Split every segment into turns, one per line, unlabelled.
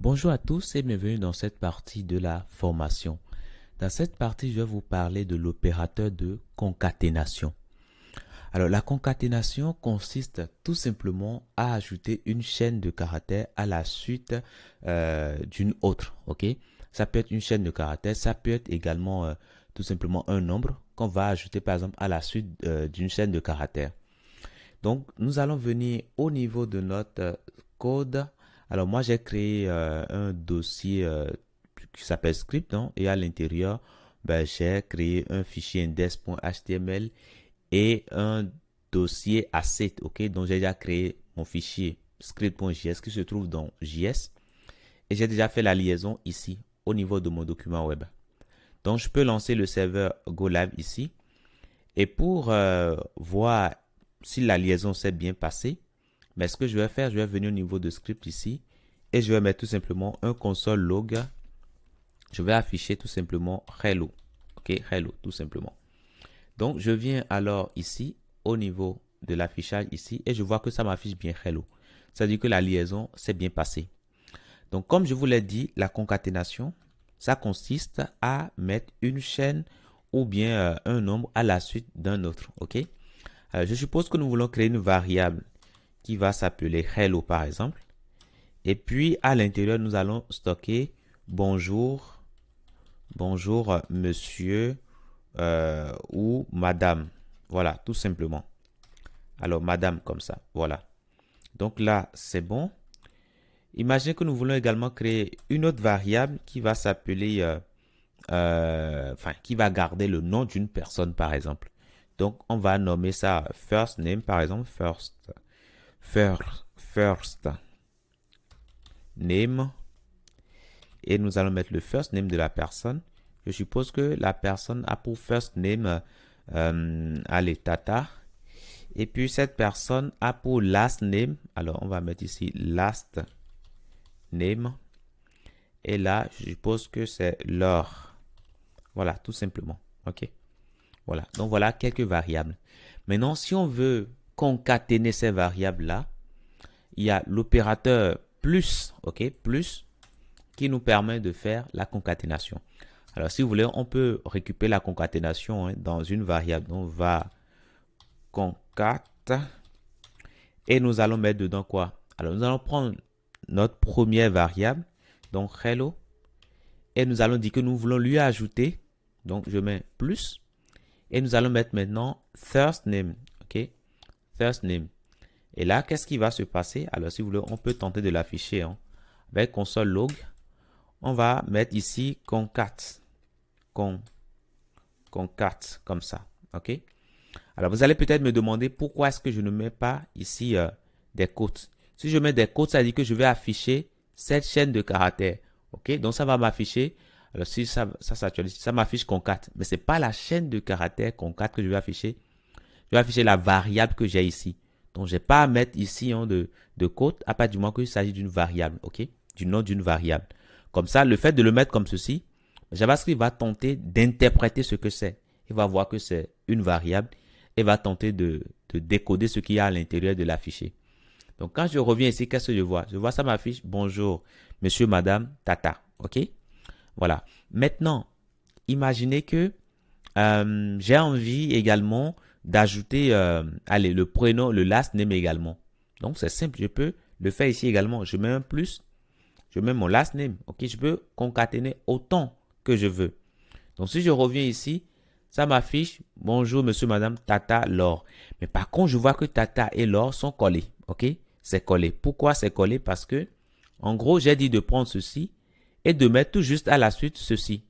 Bonjour à tous et bienvenue dans cette partie de la formation. Dans cette partie, je vais vous parler de l'opérateur de concaténation. Alors, la concaténation consiste tout simplement à ajouter une chaîne de caractères à la suite d'une autre. Ok? Ça peut être une chaîne de caractères, ça peut être également tout simplement un nombre qu'on va ajouter par exemple à la suite d'une chaîne de caractères. Donc, nous allons venir au niveau de notre code. Alors, moi, j'ai créé un dossier qui s'appelle script, hein, et à l'intérieur, j'ai créé un fichier index.html et un dossier asset, ok? Donc, j'ai déjà créé mon fichier script.js qui se trouve dans JS et j'ai déjà fait la liaison ici au niveau de mon document web. Donc, je peux lancer le serveur GoLive ici et pour voir si la liaison s'est bien passée, mais ce que je vais faire, je vais venir au niveau de script ici et je vais mettre tout simplement un console log. Je vais afficher tout simplement hello. Ok, hello, tout simplement. Donc, je viens alors ici au niveau de l'affichage ici et je vois que ça m'affiche bien hello. C'est-à-dire que la liaison s'est bien passée. Donc, comme je vous l'ai dit, la concaténation, ça consiste à mettre une chaîne ou bien un nombre à la suite d'un autre. Ok? Je suppose que nous voulons créer une variable qui va s'appeler hello par exemple. Et puis à l'intérieur, nous allons stocker bonjour, bonjour monsieur ou madame. Voilà, tout simplement. Alors madame comme ça, voilà. Donc là, c'est bon. Imaginez que nous voulons également créer une autre variable qui va s'appeler, qui va garder le nom d'une personne par exemple. Donc on va nommer ça first name par exemple, first name et nous allons mettre le first name de la personne. Je suppose que la personne a pour first name allez, Tata. Et puis cette personne a pour last name. Alors on va mettre ici last name. Et là, je suppose que c'est Laure. Voilà, tout simplement. OK. Voilà. Donc voilà quelques variables. Maintenant, si on veut concaténer ces variables-là, il y a l'opérateur plus, ok, plus, qui nous permet de faire la concaténation. Alors, si vous voulez, on peut récupérer la concaténation dans une variable. Donc, va concat et nous allons mettre dedans quoi? Alors, nous allons prendre notre première variable, donc hello, et nous allons dire que nous voulons lui ajouter. Donc, je mets plus et nous allons mettre maintenant first name, ok, first name. Et là, qu'est-ce qui va se passer? Alors, si vous voulez, on peut tenter de l'afficher avec console log. On va mettre ici concat, concat, comme ça. OK? Alors, vous allez peut-être me demander pourquoi est-ce que je ne mets pas ici des quotes. Si je mets des quotes, ça dit que je vais afficher cette chaîne de caractères. OK? Donc, ça va m'afficher. Alors, si ça s'actualise, ça m'affiche concat. Mais ce n'est pas la chaîne de caractères concat que je vais afficher. Je vais afficher la variable que j'ai ici. Donc, je n'ai pas à mettre ici de quote à partir du moment qu'il s'agit d'une variable. OK? Du nom d'une variable. Comme ça, le fait de le mettre comme ceci, JavaScript va tenter d'interpréter ce que c'est. Il va voir que c'est une variable et va tenter de décoder ce qu'il y a à l'intérieur de la fichier. Donc, quand je reviens ici, qu'est-ce que je vois? Je vois ça m'affiche bonjour, monsieur, madame, tata. OK? Voilà. Maintenant, imaginez que j'ai envie également d'ajouter allez, le prénom, le last name également. Donc, c'est simple. Je peux le faire ici également. Je mets un plus. Je mets mon last name. OK, je peux concaténer autant que je veux. Donc, si je reviens ici, ça m'affiche bonjour, monsieur, madame, Tata, Laure. Mais par contre, je vois que Tata et Laure sont collés. OK, c'est collé. Pourquoi c'est collé? Parce que, en gros, j'ai dit de prendre ceci et de mettre tout juste à la suite ceci.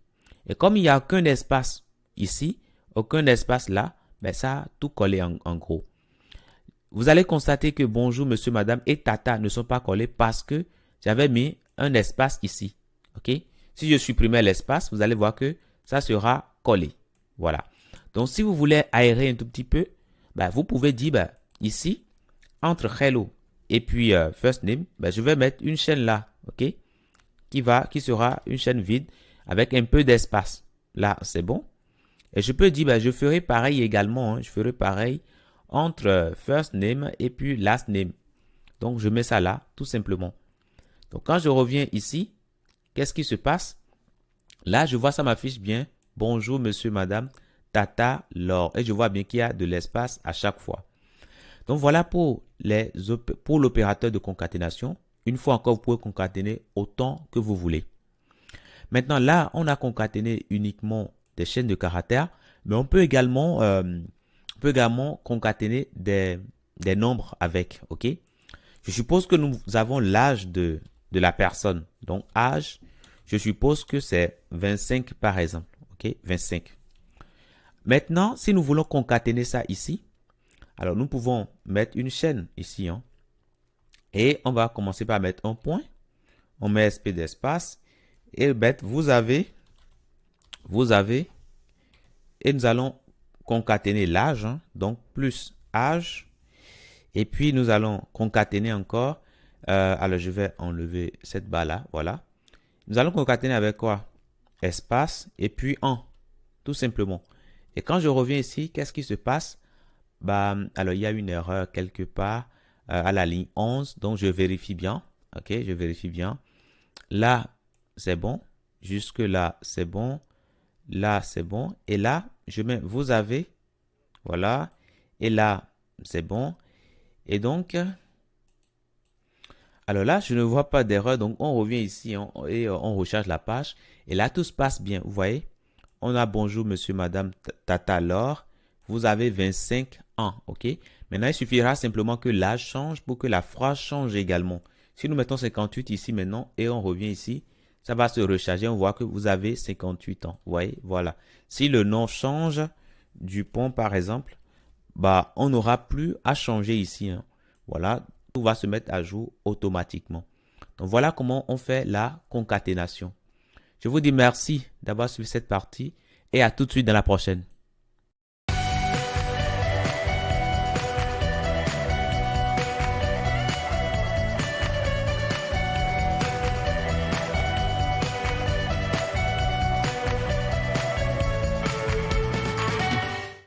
Et comme il n'y a aucun espace ici, aucun espace là, ben ça a tout collé en gros. Vous allez constater que bonjour, monsieur, madame et Tata ne sont pas collés parce que j'avais mis un espace ici. OK? Si je supprimais l'espace, vous allez voir que ça sera collé. Voilà. Donc, si vous voulez aérer un tout petit peu, ben, vous pouvez dire ben, ici, entre hello et puis first name, ben, je vais mettre une chaîne là. OK? Qui sera une chaîne vide avec un peu d'espace. Là, c'est bon. Et je peux dire, ben, je ferai pareil également. Je ferai pareil entre first name et puis last name. Donc, je mets ça là, tout simplement. Donc, quand je reviens ici, qu'est-ce qui se passe? Là, je vois ça m'affiche bien. Bonjour, monsieur, madame, Tata, Laure. Et je vois bien qu'il y a de l'espace à chaque fois. Donc, voilà pour l'opérateur de concaténation. Une fois encore, vous pouvez concaténer autant que vous voulez. Maintenant, là, on a concaténé uniquement des chaînes de caractères, mais on peut également concaténer des nombres avec, ok? Je suppose que nous avons l'âge de la personne. Donc, âge, je suppose que c'est 25 par exemple, ok? 25. Maintenant, si nous voulons concaténer ça ici, alors nous pouvons mettre une chaîne ici, hein, et on va commencer par mettre un point. On met SP d'espace. Et bête, vous avez, et nous allons concaténer l'âge, hein, donc plus âge, et puis nous allons concaténer encore, alors je vais enlever cette barre là, voilà. Nous allons concaténer avec quoi? Espace, et puis en, tout simplement. Et quand je reviens ici, qu'est-ce qui se passe? Bah, alors il y a une erreur quelque part à la ligne 11, donc je vérifie bien, ok, je vérifie bien. Là, c'est bon. Jusque là, c'est bon. Là, c'est bon. Et là, je mets vous avez. Voilà. Et là, c'est bon. Et donc, alors là, je ne vois pas d'erreur. Donc, on revient ici et on recharge la page. Et là, tout se passe bien. Vous voyez? On a bonjour, monsieur, madame, Tata, Laure. Vous avez 25 ans. OK? Maintenant, il suffira simplement que l'âge change pour que la phrase change également. Si nous mettons 58 ici maintenant et on revient ici, ça va se recharger. On voit que vous avez 58 ans. Vous voyez? Voilà. Si le nom change, Dupont par exemple, bah, on n'aura plus à changer ici, hein. Voilà. Tout va se mettre à jour automatiquement. Donc, voilà comment on fait la concaténation. Je vous dis merci d'avoir suivi cette partie et à tout de suite dans la prochaine.